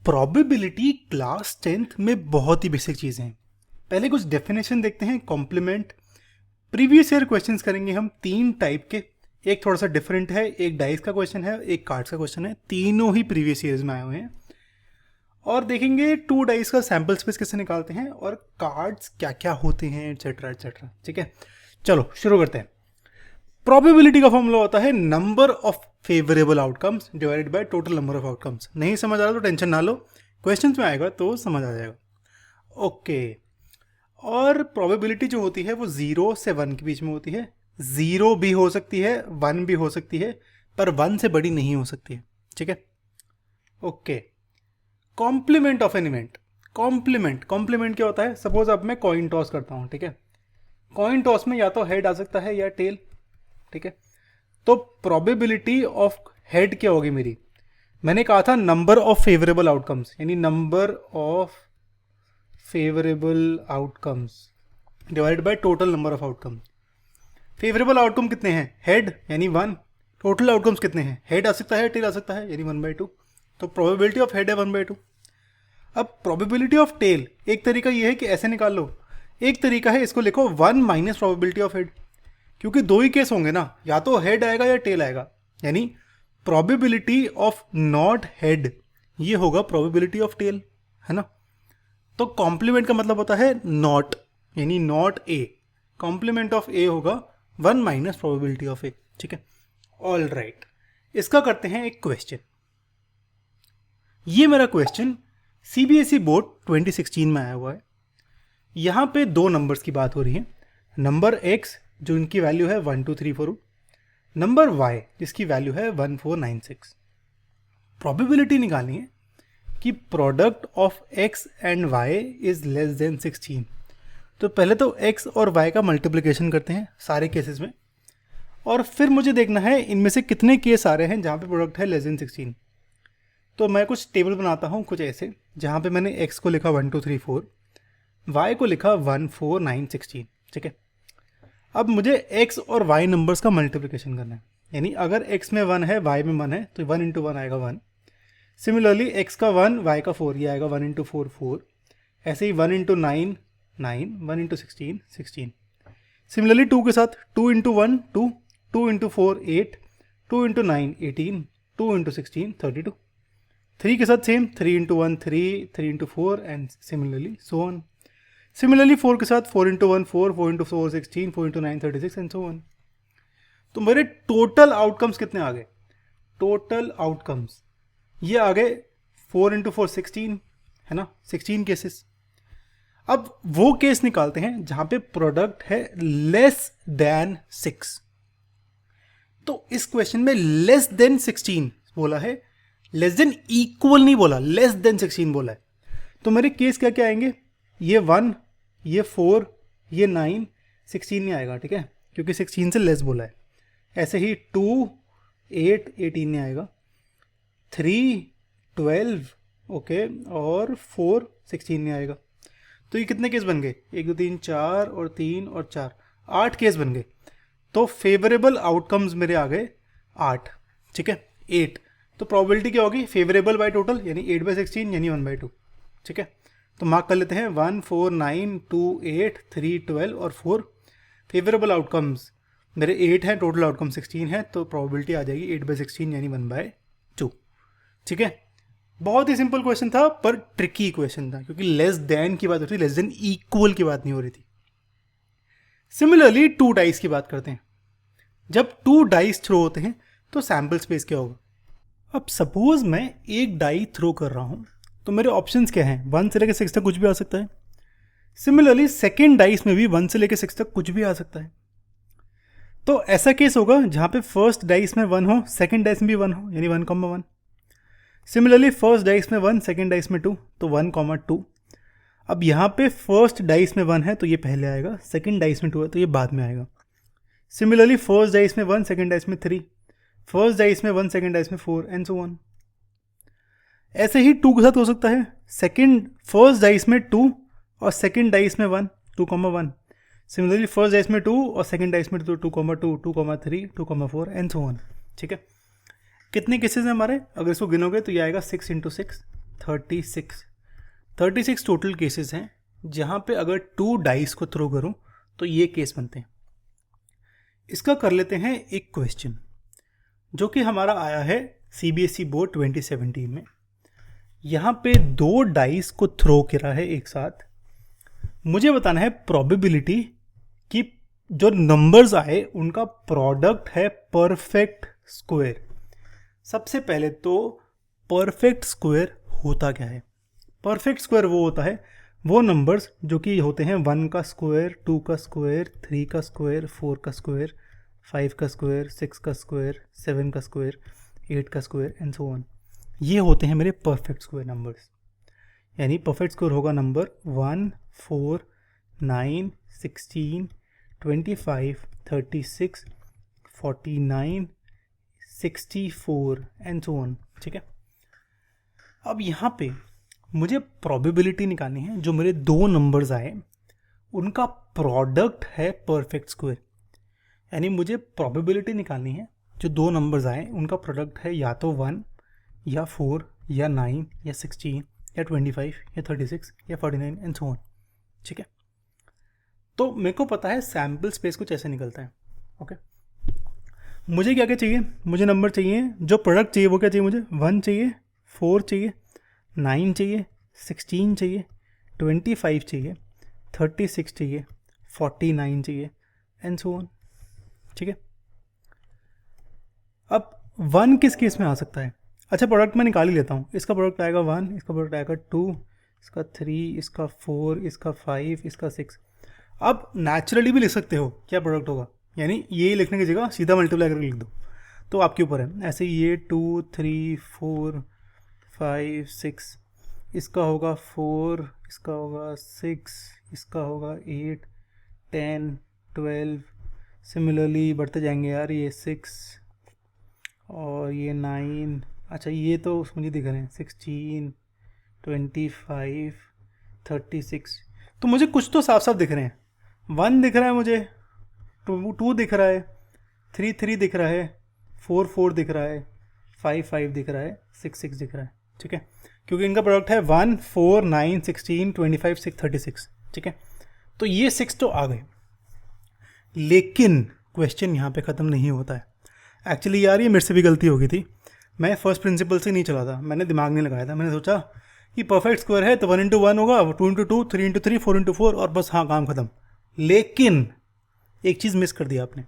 Probability class 10th में बहुत ही basic चीज़ें हैं। पहले कुछ डेफिनेशन देखते हैं। कॉम्प्लीमेंट, प्रीवियस ईयर क्वेश्चंस करेंगे हम 3 टाइप के। एक थोड़ा सा डिफरेंट है, एक डाइस का क्वेश्चन है, एक कार्ड्स का क्वेश्चन है। तीनों ही प्रीवियस ईयर्स में आए हुए हैं। और देखेंगे 2 डाइस का सैम्पल स्पेस कैसे निकालते हैं और कार्ड्स क्या क्या होते हैं, एटसेट्रा एटसेट्रा। ठीक है, चलो शुरू करते हैं। प्रोबेबिलिटी का फॉर्मूला होता है number of favourable outcomes divided by total number of outcomes. नहीं समझ आ रहा तो टेंशन ना लो, क्वेश्चंस में आएगा तो समझ आ जाएगा। ओके, और प्रोबेबिलिटी जो होती है वो 0 से 1 के बीच में होती है। 0 भी हो सकती है, 1 भी हो सकती है, पर 1 से बड़ी नहीं हो सकती है। ठीक है, okay. Complement of an event. Complement क्या होता है? सपोज अब मैं कॉइन टॉस करता हूँ। ठीक है, कॉइन टॉस में या तो हेड आ सकता है या टेल। ठीक है, तो प्रोबेबिलिटी ऑफ हेड क्या होगी मेरी? मैंने कहा था नंबर ऑफ फेवरेबल आउटकम्स, यानी number of favourable outcomes divided by total number of outcome. Favourable outcome कितने हैं? हेड यानी 1। टोटल आउटकम्स कितने हैं? हेड आ सकता है, टेल आ सकता है, यानी 1/2। तो प्रोबेबिलिटी ऑफ हेड है 1/2। अब प्रोबेबिलिटी ऑफ टेल, एक तरीका ये है कि ऐसे निकाल लो। एक तरीका है इसको लिखो 1 माइनस प्रोबेबिलिटी ऑफ हेड, क्योंकि 2 ही केस होंगे ना, या तो हेड आएगा या टेल आएगा। यानी प्रोबेबिलिटी ऑफ नॉट हेड ये होगा प्रोबेबिलिटी ऑफ टेल, है ना। तो कॉम्प्लीमेंट का मतलब होता है नॉट, यानी नॉट ए। कॉम्प्लीमेंट ऑफ ए होगा 1 माइनस प्रोबेबिलिटी ऑफ ए। ठीक है, ऑल राइट। इसका करते हैं एक क्वेश्चन। ये मेरा क्वेश्चन सीबीएसई बोर्ड 2016 में आया हुआ है। यहाँ पे 2 नंबर्स की बात हो रही है। नंबर x जो इनकी वैल्यू है 1234, नंबर y जिसकी वैल्यू है 1496। प्रोबेबिलिटी निकालनी है कि product of x and y is less than 16। तो पहले तो x और y का मल्टीप्लिकेशन करते हैं सारे केसेस में, और फिर मुझे देखना है इनमें से कितने केस आ रहे हैं जहाँ पे प्रोडक्ट है लेस देन 16। तो मैं कुछ टेबल बनाता हूँ कुछ ऐसे, जहाँ पे मैंने x को लिखा 1234, y को लिखा 14916। ठीक है, अब मुझे x और y नंबर्स का मल्टीप्लिकेशन करना है। यानी अगर x में 1 है, y में 1 है, तो 1 × 1 आएगा 1। सिमिलरली x का 1, y का 4, ये आएगा 1 × 4 4। ऐसे ही 1 × 9 9, 1 × 16 16। सिमिलरली 2 के साथ 2 × 1 2, 2 × 4 8, 2 × 9 18, 2 × 16 32। 3 के साथ same, 3 × 1 3, 3 × 4 and similarly so on. Similarly 4 के साथ 4 × 1 4, 4 × 4 16, 4 × 9 36 एंड सो ऑन। तो मेरे टोटल आउटकम्स कितने आ गए? टोटल आउटकम्स ये आ गए 4 × 4 16, है ना, 16 केसेस। अब वो केस निकालते हैं जहां पे प्रोडक्ट है लेस देन 6। तो इस क्वेश्चन में लेस देन 16 बोला है, लेस देन इक्वल नहीं बोला, लेस देन 16 बोला है। तो मेरे केस क्या क्या आएंगे? ये 1, ये 4, ये 9, 16 नहीं आएगा। ठीक है, क्योंकि 16 से लेस बोला है। ऐसे ही 2 8 18 नहीं आएगा, 3 12 ओके, और 4 16 नहीं आएगा। तो ये कितने केस बन गए? 1 2 3 4 और 3 और 4, 8 केस बन गए। तो फेवरेबल आउटकम्स मेरे आ गए 8। ठीक है, 8। तो प्रोबेबिलिटी क्या होगी? फेवरेबल बाय टोटल, यानी 8/16 यानी 1/2। ठीक है, तो मार्क कर लेते हैं 1 4 9 2 8 3 12 और 4। फेवरेबल आउटकम्स मेरे 8 हैं, टोटल आउटकम 16 है, तो प्रोबेबिलिटी आ जाएगी 8/16 यानी 1/2। ठीक है, बहुत ही सिंपल क्वेश्चन था, पर ट्रिकी क्वेश्चन था, क्योंकि लेस देन की बात हो रही थी, लेस देन इक्वल की बात नहीं हो रही थी। सिमिलरली 2 डाइस की बात करते हैं। जब 2 डाइस थ्रो होते हैं तो सैम्पल स्पेस क्या होगा? अब सपोज मैं एक डाई थ्रो कर रहा हूं, तो मेरे ऑप्शंस क्या हैं? 1 से लेकर 6 तक कुछ भी आ सकता है। सिमिलरली सेकेंड डाइस में भी 1 से लेकर 6 तक कुछ भी आ सकता है। तो ऐसा केस होगा जहां पे फर्स्ट डाइस में 1 हो, सेकेंड डाइस में भी 1 हो, यानी 1,1। सिमिलरली फर्स्ट डाइस में 1, सेकेंड डाइस में 2, तो 1,2। अब यहाँ पे फर्स्ट डाइस में 1 है तो ये पहले आएगा, सेकेंड डाइस में 2 है तो ये बाद में आएगा। सिमिलरली फर्स्ट डाइस में 1, सेकेंड डाइस में 3, फर्स्ट डाइस में 1, सेकेंड डाइस में 4 एंड सो ऑन। ऐसे ही 2 के साथ हो सकता है, फर्स्ट डाइस में 2 और सेकेंड डाइस में 1, 2,1। सिमिलरली फर्स्ट डाइस में 2 और सेकेंड डाइस में 2, 2,2, 2,3, 2,4 एंड सो ऑन। ठीक है, कितने केसेस हैं हमारे? अगर इसको गिनोगे तो ये आएगा 6 × 6, 36 टोटल केसेस हैं जहाँ पे अगर 2 डाइस को थ्रो करूँ तो ये केस बनते हैं। इसका कर लेते हैं एक क्वेश्चन जो कि हमारा आया है CBSE बोर्ड 2017 में। यहाँ पे 2 डाइस को थ्रो करा है एक साथ। मुझे बताना है प्रोबेबिलिटी कि जो नंबर्स आए उनका प्रोडक्ट है परफेक्ट स्क्वायर। सबसे पहले तो परफेक्ट स्क्वायर होता क्या है? परफेक्ट स्क्वायर वो होता है वो नंबर्स जो कि होते हैं 1 का स्क्वायर, 2 का स्क्वायर, 3 का स्क्वायर, 4 का स्क्वायर, 5 का स्क्वायर, 6 का स्क्वायर, 7 का स्क्वायर, 8 का स्क्वायर एंड सो ऑन। ये होते हैं मेरे परफेक्ट स्क्वायर नंबर्स। यानी परफेक्ट स्क्वायर होगा नंबर 1, 4, 9, 16, 25, 36, 49, 64 एंड सो ऑन। ठीक है, अब यहाँ पे मुझे प्रोबेबिलिटी निकालनी है जो मेरे 2 नंबर्स आए उनका प्रोडक्ट है परफेक्ट स्क्वायर। यानी मुझे प्रोबेबिलिटी निकालनी है जो 2 नंबर्स आए उनका प्रोडक्ट है या तो 1 या 4 या 9 या 16 या 25 या 36 या 49 एंड सो ऑन। ठीक है, तो मेरे को पता है सैम्पल स्पेस कुछ ऐसे निकलता है। ओके, मुझे क्या क्या चाहिए? मुझे नंबर चाहिए, जो प्रोडक्ट चाहिए वो क्या चाहिए? मुझे 1 चाहिए, 4 चाहिए, 9 चाहिए, 16 चाहिए, 25 चाहिए, 36 चाहिए, 49 चाहिए एंड सो ऑन। ठीक है, अब 1 किस केस में आ सकता है? अच्छा, प्रोडक्ट मैं निकाल ही लेता हूँ। इसका प्रोडक्ट आएगा 1, इसका प्रोडक्ट आएगा 2, इसका 3, इसका 4, इसका 5, इसका 6। अब नेचुरली भी लिख सकते हो क्या प्रोडक्ट होगा, यानी ये लिखने की जगह सीधा मल्टीप्लाई करके लिख दो, तो आपके ऊपर है। ऐसे ये 2, 3, 4, 5, 6, इसका होगा 4, इसका होगा 6, इसका होगा 8, 10, 12, सिमिलरली बढ़ते जाएंगे यार। ये 6 और ये 9, अच्छा ये तो मुझे दिख रहे हैं 16, 25, 36। तो मुझे कुछ तो साफ साफ दिख रहे हैं। 1 दिख रहा है मुझे, 2 दिख रहा है, 3 दिख रहा है, 4 दिख रहा है, 5 दिख रहा है, 6 दिख रहा है। ठीक है, क्योंकि इनका प्रोडक्ट है 1, 4, 9, 16, 25, 6, 36। ठीक है, तो ये 6 तो आ गए, लेकिन क्वेश्चन यहाँ पे ख़त्म नहीं होता है। एक्चुअली यार ये मेरे से भी गलती हो गई थी। मैं फर्स्ट प्रिंसिपल से नहीं चला था, मैंने दिमाग नहीं लगाया था। मैंने सोचा कि परफेक्ट स्क्वायर है तो 1 इंटू 1 होगा, 2 इंटू 2, 3 इंटू 3, 4 इंटू 4 और बस हाँ काम ख़त्म। लेकिन एक चीज़ मिस कर दिया आपने।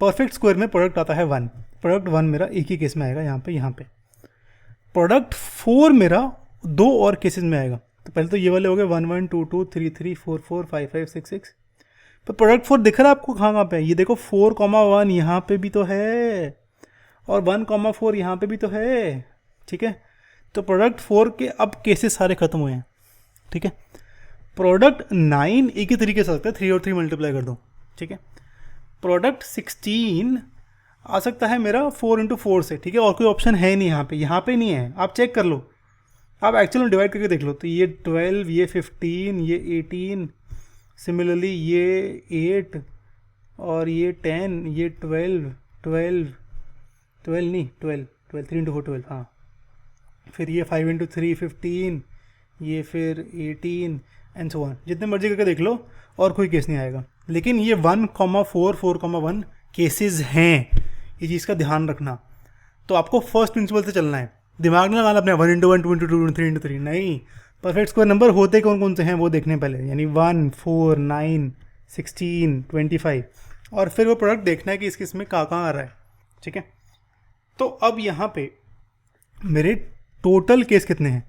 परफेक्ट स्क्वायर में प्रोडक्ट आता है 1, प्रोडक्ट 1 मेरा एक ही केस में आएगा, यहाँ पे। प्रोडक्ट 4 मेरा 2 और केसेस में आएगा। तो पहले तो ये वाले हो गए 1, 1, 2, 2, 3, 3, 4, 4, 5, 5, 6, 6। पर प्रोडक्ट 4 दिख रहा है आपको कहाँ पे? ये देखो 4, 1 यहाँ पे भी तो है और 1, 4 यहाँ पे भी तो है। ठीक है, तो प्रोडक्ट 4 के अब केसेस सारे खत्म हुए हैं। ठीक है, प्रोडक्ट 9 एक ही तरीके से आ सकता है, 3 और 3 मल्टीप्लाई कर दो। ठीक है, प्रोडक्ट 16 आ सकता है मेरा 4 इंटू 4 से। ठीक है, और कोई ऑप्शन है नहीं यहाँ पे नहीं है। आप चेक कर लो, आप एक्चुअल में डिवाइड करके देख लो। तो ये 12, ये 15, ये 18, सिमिलरली ये 8 और ये 10, ये 12 नहीं 12, 3 इंटू 4 12, हाँ। फिर ये 5 इंटू 3 15, ये फिर 18 एंड सो ऑन। जितने मर्जी करके देख लो और कोई केस नहीं आएगा। लेकिन ये 1, 4, 4, 1 केसेस हैं, ये चीज़ का ध्यान रखना। तो आपको फर्स्ट प्रिंसिपल से चलना है, दिमाग नहीं लगाना अपने 1 इंटू 1, 2 इंटू 2, 3 इंटू 3 नहीं। परफेक्ट स्क्वायर नंबर होते कौन कौन से हैं वो देखने पहले, यानी 1, 4, 9, 16, 25 और फिर वो प्रोडक्ट देखना है कि इसमें कहाँ आ रहा है। ठीक है, तो अब यहाँ पे मेरे टोटल केस कितने हैं?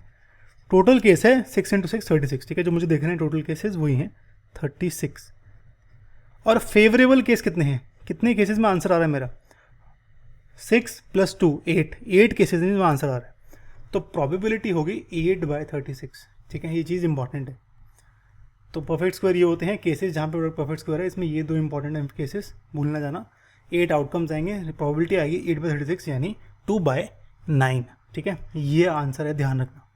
टोटल केस है 6 इंटू 6 36। ठीक है, जो मुझे देखना है टोटल केसेस वही हैं 36। और फेवरेबल केस कितने हैं? कितने केसेस में आंसर आ रहा है मेरा? 6 + 2 8 केसेस में आंसर आ रहा है। तो प्रोबेबिलिटी होगी 8/36। ठीक है, ये चीज़ इंपॉर्टेंट है। तो परफेक्ट स्क्वायर ये होते हैं केसेस जहाँ पे परफेक्ट स्क्वायर है। इसमें ये 2 इंपॉर्टेंट है केसेस, भूलना जाना। 8 आउटकम्स आएंगे, प्रोबेबिलिटी आएगी 8/36 यानी 2/9। ठीक है, ये आंसर है, ध्यान रखना।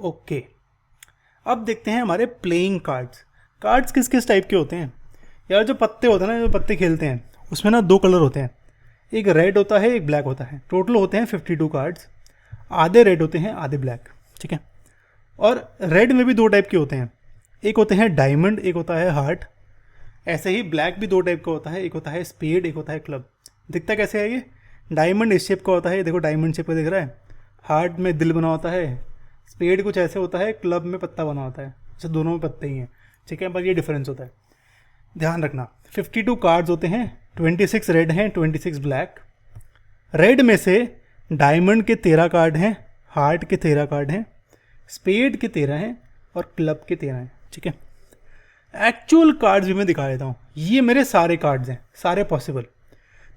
ओके, अब देखते हैं हमारे प्लेइंग कार्ड्स। कार्ड्स किस किस टाइप के होते हैं यार? जो पत्ते होते हैं ना, जो पत्ते खेलते हैं उसमें ना 2 कलर होते हैं, एक रेड होता है, एक ब्लैक होता है। टोटल होते हैं 52 कार्ड्स। आधे रेड होते हैं आधे ब्लैक, ठीक है। और रेड में भी दो टाइप के होते हैं, एक होते हैं डायमंड, एक होता है हार्ट। ऐसे ही ब्लैक भी दो टाइप का होता है, एक होता है स्पेड, एक होता है क्लब। दिखता कैसे है ये? डायमंड इस शेप का होता है, देखो डायमंड शेप का दिख रहा है। हार्ट में दिल बना होता है, स्पेड कुछ ऐसे होता है, क्लब में पत्ता बना होता है। अच्छा, दोनों में पत्ते ही हैं, ठीक है, पर ये डिफरेंस होता है, ध्यान रखना। 52 कार्ड्स होते हैं, 26 रेड हैं, 26 ब्लैक। रेड में से डायमंड के 13 कार्ड हैं, हार्ट के 13 कार्ड हैं, स्पेड के 13 हैं और क्लब के 13 हैं, ठीक है। एक्चुअल कार्ड्स भी मैं दिखा देता हूँ। ये मेरे सारे कार्ड्स हैं, सारे पॉसिबल।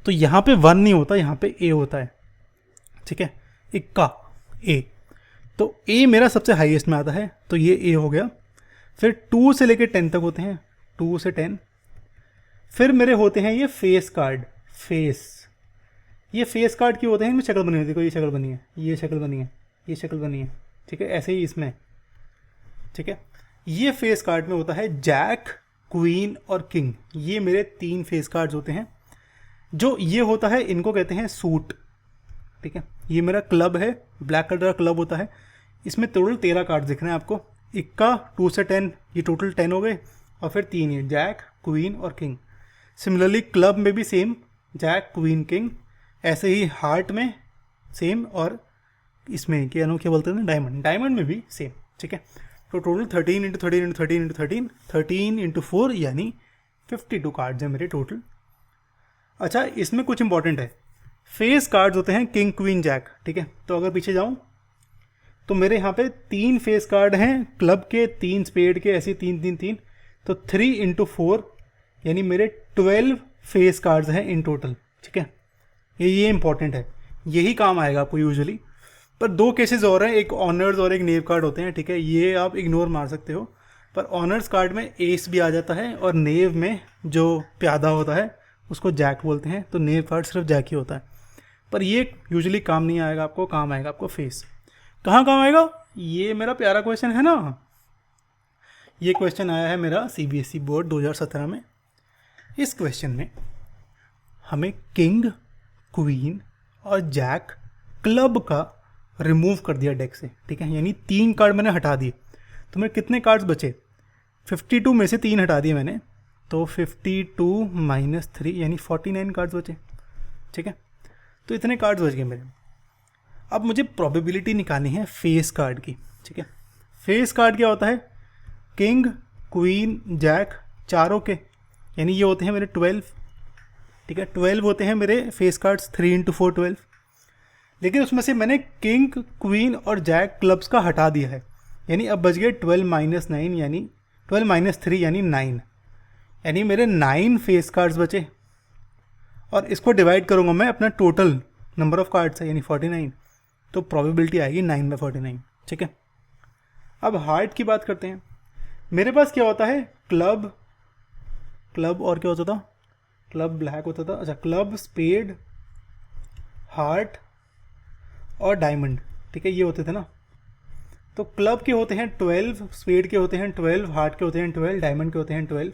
तो यहाँ पे 1 नहीं होता, यहाँ पे ए होता है, ठीक है, इक्का ए। तो ए मेरा सबसे हाईएस्ट में आता है, तो ये ए हो गया। फिर 2 से लेकर 10 तक होते हैं, 2 से 10। फिर मेरे होते हैं ये फेस कार्ड, फेस। ये फेस कार्ड क्यों होते हैं? इनमें शक्ल बनी होती है, कोई ये शक्ल बनी है, ये शक्ल बनी है, ये शक्ल बनी है, ठीक है। ऐसे ही इसमें, ठीक है। ये फेस कार्ड में होता है जैक, क्वीन और किंग। ये मेरे 3 फेस कार्ड्स होते हैं। जो ये होता है इनको कहते हैं सूट, ठीक है। ये मेरा क्लब है, ब्लैक कलर का क्लब होता है। इसमें टोटल 13 कार्ड दिख रहे हैं आपको, इक्का 2 से 10, ये टोटल 10 हो गए। और फिर 3 है जैक, क्वीन और किंग। सिमिलरली क्लब में भी सेम, जैक, क्वीन, किंग। ऐसे ही हार्ट में सेम, और इसमें क्या बोलते हैं ना, डायमंड, डायमंड में भी सेम, ठीक है। तो total 13 into 13 into 13 into 13, 13 into 4 यानी 52 कार्ड्स हैं मेरे टोटल। अच्छा, इसमें कुछ इंपॉर्टेंट है। फेस कार्ड्स होते हैं किंग, क्वीन, जैक, ठीक है। तो अगर पीछे जाऊं तो मेरे यहाँ पे 3 फेस कार्ड हैं क्लब के, 3 स्पेड के, ऐसे 3 3 3। तो 3 इंटू 4 यानी मेरे 12 फेस कार्ड्स हैं इन टोटल, ठीक है। ये इंपॉर्टेंट है, यही काम आएगा आपको यूजुअली। पर 2 केसेस और हैं, एक ऑनर्स और एक नेव कार्ड होते हैं, ठीक है। ये आप इग्नोर मार सकते हो। पर ऑनर्स कार्ड में एस भी आ जाता है, और नेव में जो प्यादा होता है उसको जैक बोलते हैं। तो नेव कार्ड सिर्फ जैक ही होता है। पर ये यूजुअली काम नहीं आएगा आपको, काम आएगा आपको फेस। कहाँ काम आएगा? ये मेरा प्यारा क्वेश्चन है ना। ये क्वेश्चन आया है मेरा CBSE बोर्ड 2017 में। इस क्वेश्चन में हमें किंग, क्वीन और जैक, क्लब का रिमूव कर दिया डेक से, ठीक है। यानी 3 कार्ड मैंने हटा दिए। तो मेरे कितने कार्ड्स बचे? 52 में से 3 हटा दिए मैंने, तो 52 माइनस 3 यानी 49 कार्ड्स बचे, ठीक है। तो इतने कार्ड्स बच गए मेरे। अब मुझे प्रोबेबिलिटी निकालनी है फेस कार्ड की, ठीक है। फेस कार्ड क्या होता है? किंग, क्वीन, जैक, चारों के, यानी ये होते हैं मेरे 12, ठीक है। 12 होते हैं मेरे फेस कार्ड्स, 3 इंटू 4 12। लेकिन उसमें से मैंने किंग, क्वीन और जैक क्लब्स का हटा दिया है, यानी अब बच गए 12 माइनस 9 यानी 12 माइनस 3 यानी 9, यानी मेरे 9 फेस कार्ड्स बचे। और इसको डिवाइड करूँगा मैं अपना टोटल नंबर ऑफ कार्ड्स है, यानी 49। तो प्रोबेबिलिटी आएगी 9/49, ठीक है। अब हार्ट की बात करते हैं। मेरे पास क्या होता है? क्लब, क्लब और क्या होता था? क्लब ब्लैक होता था, अच्छा, क्लब, स्पेड, हार्ट और डायमंड, ठीक है, ये होते थे ना। तो क्लब के होते हैं 12, स्पेड के होते हैं 12, हार्ट के होते हैं 12, डायमंड के होते हैं 12।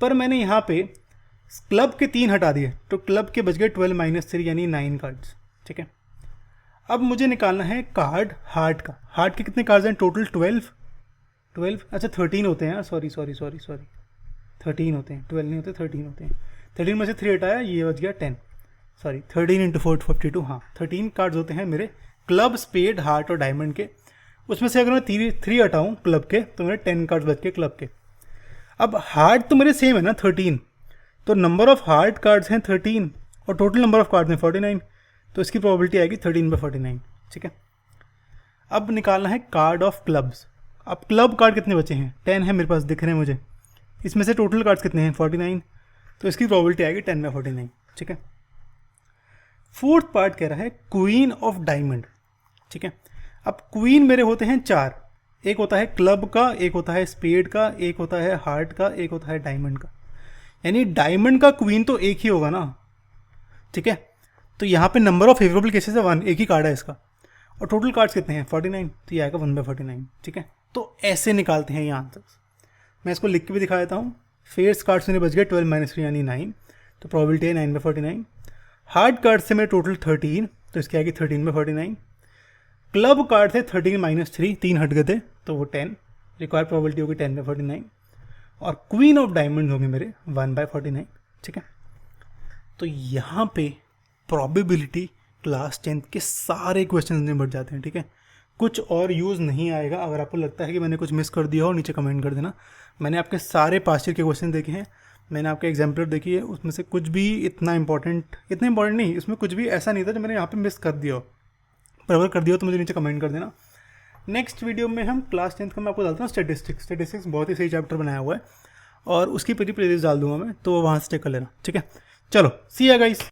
पर मैंने यहाँ पे क्लब के 3 हटा दिए, तो क्लब के बच गए 12 माइनस 3 यानी 9 कार्ड्स, ठीक है। अब मुझे निकालना है कार्ड हार्ट का। हार्ट के कितने कार्ड्स हैं टोटल? 12, अच्छा 13 होते हैं, सॉरी 13 होते हैं, 12 नहीं होते, 13 होते हैं। 13 में से 3 हटाया, ये बच गया 10, सॉरी 13 इंटू 4 52, हाँ 13 कार्ड्स होते हैं मेरे क्लब, स्पेड, हार्ट और डायमंड के। उसमें से अगर मैं 3 हटाऊँ क्लब के, तो मेरे 10 कार्ड्स बच के क्लब के। अब हार्ट तो मेरे सेम है ना 13, तो नंबर ऑफ हार्ट कार्ड्स हैं 13 और टोटल नंबर ऑफ कार्ड्स हैं 49, तो इसकी प्रोबेबिलिटी आएगी 13/49, ठीक है। अब निकालना है कार्ड ऑफ क्लब्स। अब क्लब कार्ड कितने बचे हैं? 10 है मेरे पास, दिख रहे हैं मुझे। इसमें से टोटल कार्ड्स कितने हैं? 49, तो इसकी प्रोबेबिलिटी आएगी 10/49, ठीक है। फोर्थ पार्ट कह रहा है क्वीन ऑफ डायमंड, ठीक है। अब क्वीन मेरे होते हैं 4, एक होता है क्लब का, एक होता है स्पेड का, एक होता है हार्ट का, एक होता है डायमंड का। यानी डायमंड का क्वीन तो एक ही होगा ना, ठीक है। तो यहाँ पे नंबर ऑफ फेवरेबल केसेस है 1, एक ही कार्ड है इसका। और टोटल कार्ड्स कितने हैं? 49, तो ये आएगा 1/49, ठीक है। तो ऐसे निकालते हैं यहाँ तक। मैं इसको लिख के भी दिखा देता हूँ। फेस कार्ड्स मेरे बच गए 12 माइनस 3 यानी 9, तो प्रोबेबिलिटी है 9/49। हार्ड कार्ड से मेरे टोटल 13, तो इसकी आएगी 13/49। क्लब कार्ड थे 13 - 3 हट गए थे तो वो 10, रिक्वायर्ड प्रोबेबिलिटी होगी 10/49, और क्वीन ऑफ डायमंड होंगे मेरे 1/49, ठीक है। तो यहाँ पे प्रोबेबिलिटी क्लास 10th के सारे क्वेश्चन में बढ़ जाते हैं, ठीक है। कुछ और यूज़ नहीं आएगा। अगर आपको लगता है कि मैंने कुछ मिस कर दिया हो, नीचे कमेंट कर देना। मैंने आपके सारे पास्ट ईयर के क्वेश्चन देखे हैं, मैंने आपके एग्जाम्पलर देखी है, उसमें से कुछ भी इतना इंपॉर्टेंट नहीं, इसमें कुछ भी ऐसा नहीं था जो मैंने यहाँ पे मिस कर दिया हो। पर अगर कर दिया हो तो मुझे नीचे कमेंट कर देना। नेक्स्ट वीडियो में हम क्लास 10th का मैं आपको डालता हूँ स्टेटिस्टिक्स बहुत ही सही चैप्टर बनाया हुआ है, और उसकी पूरी प्लेलिस्ट डाल दूंगा मैं, तो वहाँ से चेक कर लेना, ठीक है। चलो सी या गाइस।